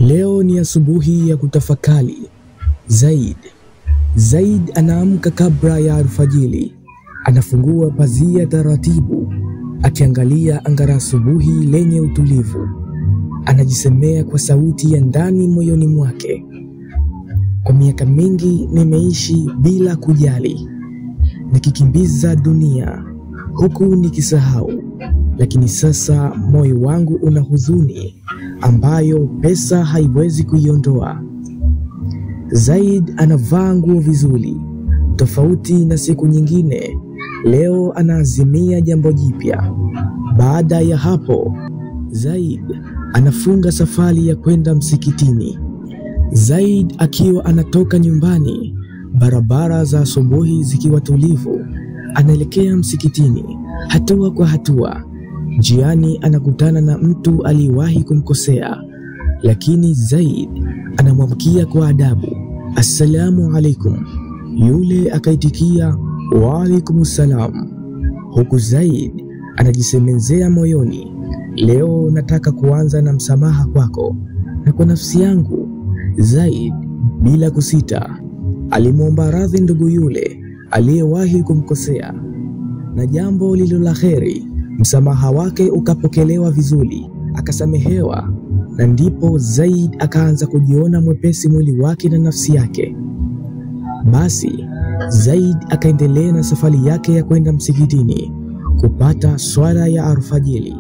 Leo ni asubuhi ya kutafakari. Zaid anaamka kabla ya alfajiri. Anafungua pazia taratibu, akiangalia anga la asubuhi lenye utulivu. Anajisemea kwa sauti ya ndani moyoni mwake, kwa miaka mingi nimeishi bila kujali, nikikimbiza dunia huku nikisahau, lakini sasa moyo wangu una huzuni ambayo pesa haiwezi kuiondoa. Zaid anavaa nguo vizuri, tofauti na siku nyingine. Leo anaazimia jambo jipya. Baada ya hapo, Zaid anafunga safari ya kwenda msikitini. Zaid akiwa anatoka nyumbani, barabara za asubuhi zikiwa tulivu, anaelekea msikitini hatua kwa hatua. Njiani anakutana na mtu aliyewahi kumkosea, lakini Zaid anamwamkia kwa adabu, "Assalamu alaikum." Yule akaitikia, "Wa alaikumussalam." Huku Zaid anajisemezea moyoni, "Leo nataka kuanza na msamaha kwako na kwa nafsi yangu." Zaid bila kusita alimwomba radhi ndugu yule aliyewahi kumkosea, na jambo lilo la kheri, msamaha wake ukapokelewa vizuri, akasamehewa. Na ndipo Zaid akaanza kujiona mwepesi mwili wake na nafsi yake. Basi Zaid akaendelea na safari yake ya kwenda msikitini kupata swala ya alfajiri.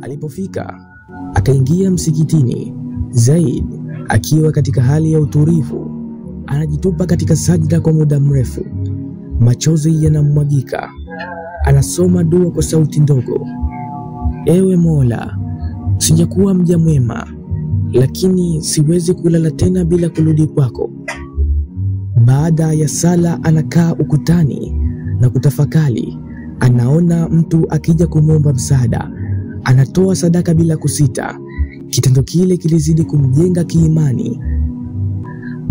Alipofika akaingia msikitini, Zaid akiwa katika hali ya utulivu, anajitupa katika sajda kwa muda mrefu, machozi yanamwagika. Anasoma dua kwa sauti ndogo, "Ewe Mola, sijakuwa mja mwema, lakini siwezi kulala tena bila kurudi kwako." Baada ya sala anakaa ukutani na kutafakari. Anaona mtu akija kumwomba msaada, anatoa sadaka bila kusita. Kitendo kile kilizidi kumjenga kiimani.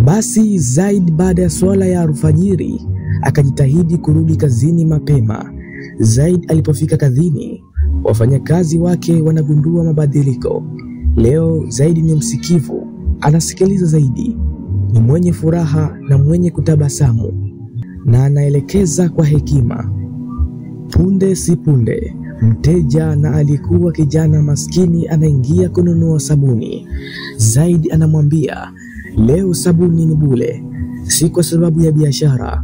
Basi Zaid baada ya swala ya alfajiri akajitahidi kurudi kazini mapema. Zaid alipofika kazini, wafanyakazi wake wanagundua mabadiliko. Leo Zaid ni msikivu, anasikiliza zaidi, ni mwenye furaha na mwenye kutabasamu, na anaelekeza kwa hekima. Punde si punde, mteja na alikuwa kijana maskini anaingia kununua sabuni. Zaid anamwambia, "Leo sabuni ni bure, si kwa sababu ya biashara,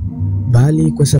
bali kwa sababu